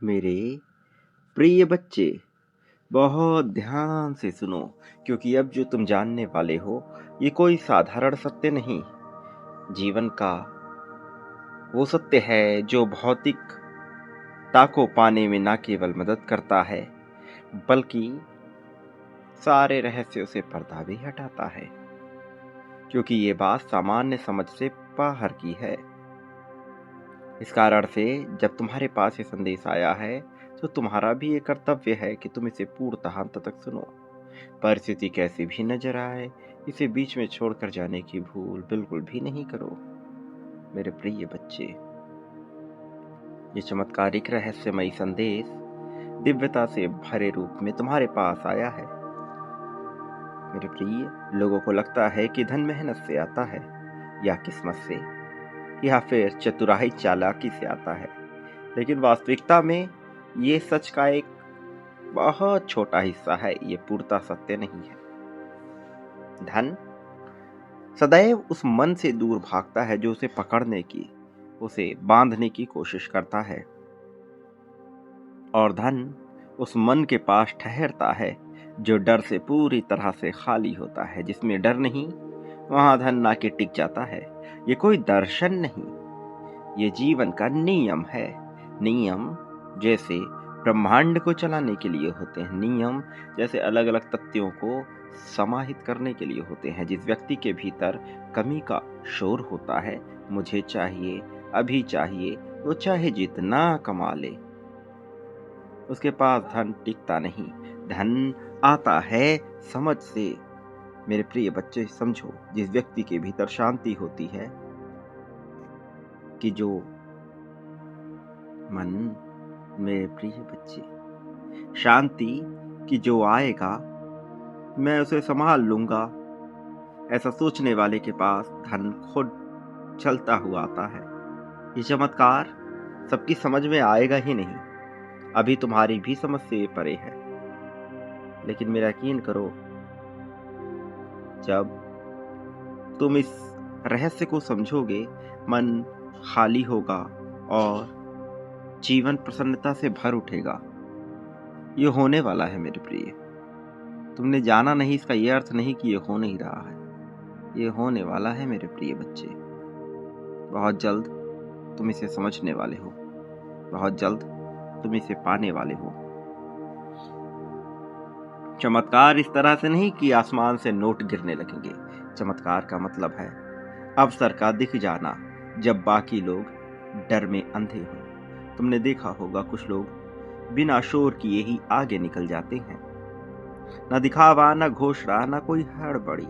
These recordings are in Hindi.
मेरे प्रिय बच्चे, बहुत ध्यान से सुनो, क्योंकि अब जो तुम जानने वाले हो ये कोई साधारण सत्य नहीं। जीवन का वो सत्य है जो भौतिकता को पाने में न केवल मदद करता है, बल्कि सारे रहस्यों से पर्दा भी हटाता है। क्योंकि ये बात सामान्य समझ से बाहर की है। इस कारण से जब तुम्हारे पास ये संदेश आया है, तो तुम्हारा भी ये कर्तव्य है कि तुम इसे पूर्णतः अंत तक सुनो। परिस्थिति कैसी भी नजर आए, इसे बीच में छोड़कर जाने की भूल बिल्कुल भी नहीं करो। मेरे प्रिय बच्चे, ये चमत्कारिक रहस्यमयी संदेश दिव्यता से भरे रूप में तुम्हारे पास आया है। मेरे प्रिय, लोगों को लगता है कि धन मेहनत से आता है, या किस्मत से, या फिर चतुराई चालाकी से आता है। लेकिन वास्तविकता में ये सच का एक बहुत छोटा हिस्सा है। ये पूर्णतः सत्य नहीं है। धन सदैव उस मन से दूर भागता है जो उसे पकड़ने की, उसे बांधने की कोशिश करता है। और धन उस मन के पास ठहरता है जो डर से पूरी तरह से खाली होता है। जिसमें डर नहीं, वहां धन ना के टिक जाता है। ये कोई दर्शन नहीं, ये जीवन का नियम है। नियम जैसे ब्रह्मांड को चलाने के लिए होते हैं, नियम जैसे अलग अलग तथ्यों को समाहित करने के लिए होते हैं। जिस व्यक्ति के भीतर कमी का शोर होता है, मुझे चाहिए, अभी चाहिए, वो चाहे जितना कमा ले, उसके पास धन टिकता नहीं। धन आता है समझ से। मेरे प्रिय बच्चे, समझो, जिस व्यक्ति के भीतर शांति होती है, कि जो मन, मेरे प्रिय बच्चे, शांति कि जो आएगा मैं उसे संभाल लूंगा, ऐसा सोचने वाले के पास धन खुद चलता हुआ आता है। ये चमत्कार सबकी समझ में आएगा ही नहीं। अभी तुम्हारी भी समझ से ये परे है। लेकिन मेरा यकीन करो, जब तुम इस रहस्य को समझोगे, मन खाली होगा और जीवन प्रसन्नता से भर उठेगा। ये होने वाला है मेरे प्रिय। तुमने जाना नहीं, इसका यह अर्थ नहीं कि ये हो नहीं रहा है। ये होने वाला है मेरे प्रिय बच्चे। बहुत जल्द तुम इसे समझने वाले हो, बहुत जल्द तुम इसे पाने वाले हो। चमत्कार इस तरह से नहीं कि आसमान से नोट गिरने लगेंगे। चमत्कार का मतलब है अवसर का दिख जाना जब बाकी लोग डर में अंधे हों। तुमने देखा होगा, कुछ लोग बिना शोर किए ही आगे निकल जाते हैं। न दिखावा, न घोषणा, न कोई हड़बड़ी।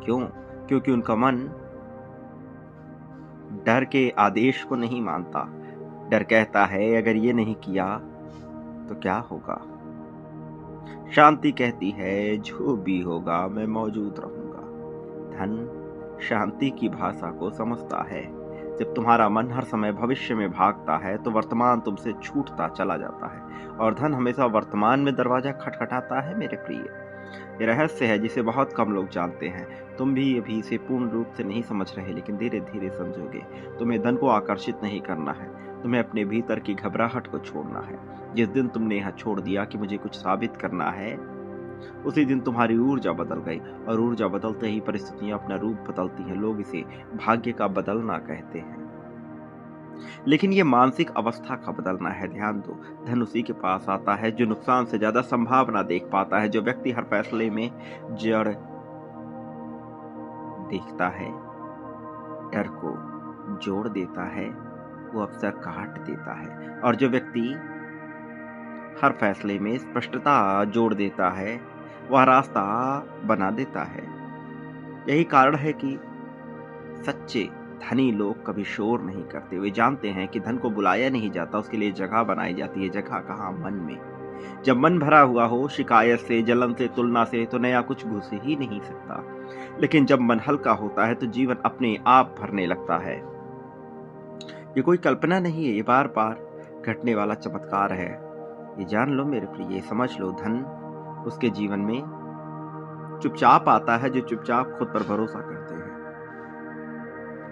क्यों? क्योंकि उनका मन डर के आदेश को नहीं मानता। डर कहता है अगर ये नहीं किया तो क्या होगा। शांति कहती है जो भी होगा मैं मौजूद रहूंगा। धन शांति की भाषा को समझता है। जब तुम्हारा मन हर समय भविष्य में भागता है, तो वर्तमान तुमसे छूटता चला जाता है, और धन हमेशा वर्तमान में दरवाजा खटखटाता है मेरे प्रिय। ये रहस्य है जिसे बहुत कम लोग जानते हैं। तुम भी अभी इसे पूर्ण रूप से नहीं समझ रहे, लेकिन धीरे धीरे समझोगे। तुम्हें धन को आकर्षित नहीं करना है, तुम्हें अपने भीतर की घबराहट को छोड़ना है। जिस दिन तुमने यह छोड़ दिया कि मुझे कुछ साबित करना है, उसी दिन तुम्हारी ऊर्जा बदल गई। और ऊर्जा बदलते ही परिस्थितियां अपना रूप बदलती हैं। लोग इसे भाग्य का बदलना कहते हैं, लेकिन ये मानसिक अवस्था का बदलना है। ध्यान दो, धन उसी के पास आता है जो नुकसान से ज्यादा संभावना देख पाता है। जो व्यक्ति हर फैसले में जड़ देखता है, डर को जोड़ देता है, वो अवसर काट देता है। और जो व्यक्ति हर फैसले में स्पष्टता जोड़ देता है, वह रास्ता बना देता है। यही कारण है कि सच्चे धनी लोग कभी शोर नहीं करते। वे जानते हैं कि धन को बुलाया नहीं जाता, उसके लिए जगह बनाई जाती है। जगह कहाँ? मन में। जब मन भरा हुआ हो शिकायत से, जलन से, तुलना से, तो नया कुछ घुस ही नहीं सकता। लेकिन जब मन हल्का होता है, तो जीवन अपने आप भरने लगता है। ये कोई कल्पना नहीं है, ये बार बार घटने वाला चमत्कार है। ये जान लो मेरे प्रिय, समझ लो, धन उसके जीवन में चुपचाप आता है जो चुपचाप खुद पर भरोसा करते हैं।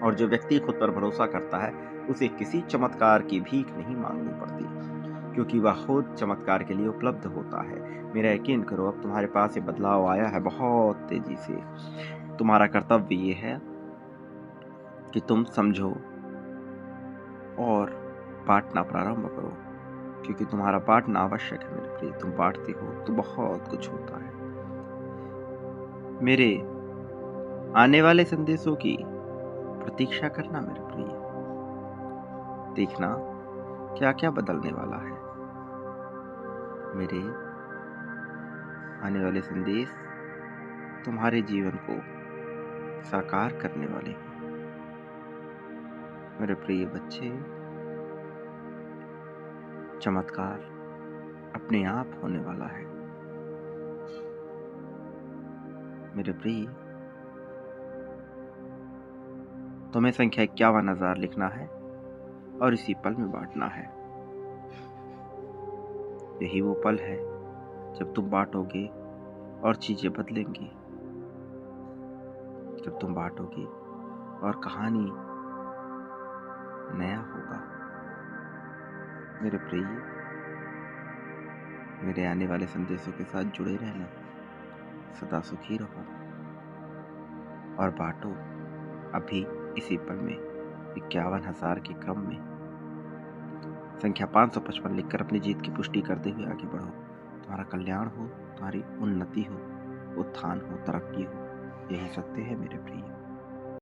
और जो व्यक्ति खुद पर भरोसा करता है, उसे किसी चमत्कार की भीख नहीं मांगनी पड़ती, क्योंकि वह खुद चमत्कार के लिए उपलब्ध होता है। मेरा यकीन करो, अब तुम्हारे पास ये बदलाव आया है बहुत तेजी से। तुम्हारा कर्तव्य ये है कि तुम समझो और बांटना प्रारंभ करो, क्योंकि तुम्हारा बांटना आवश्यक है मेरे प्रिय। तुम बांटते हो तो बहुत कुछ होता है। मेरे आने वाले संदेशों की प्रतीक्षा करना मेरे प्रिय। देखना क्या क्या बदलने वाला है। मेरे आने वाले संदेश तुम्हारे जीवन को साकार करने वाले हैं मेरे प्रिय बच्चे। चमत्कार अपने आप होने वाला है मेरे प्रिय। तुम्हें संख्या 51,000 लिखना है और इसी पल में बांटना है। यही वो पल है जब तुम बांटोगे और चीजें बदलेंगी। जब तुम बांटोगे और कहानी नया होगा मेरे प्रिय। मेरे आने वाले संदेशों के साथ जुड़े रहना। सदा सुखी रहो और बांटो अभी इसी पल में 51,000 के क्रम में। संख्या 555 लिखकर अपनी जीत की पुष्टि करते हुए आगे बढ़ो। तुम्हारा कल्याण हो, तुम्हारी उन्नति हो, उत्थान हो, तरक्की हो। यही सत्य है मेरे प्रिय।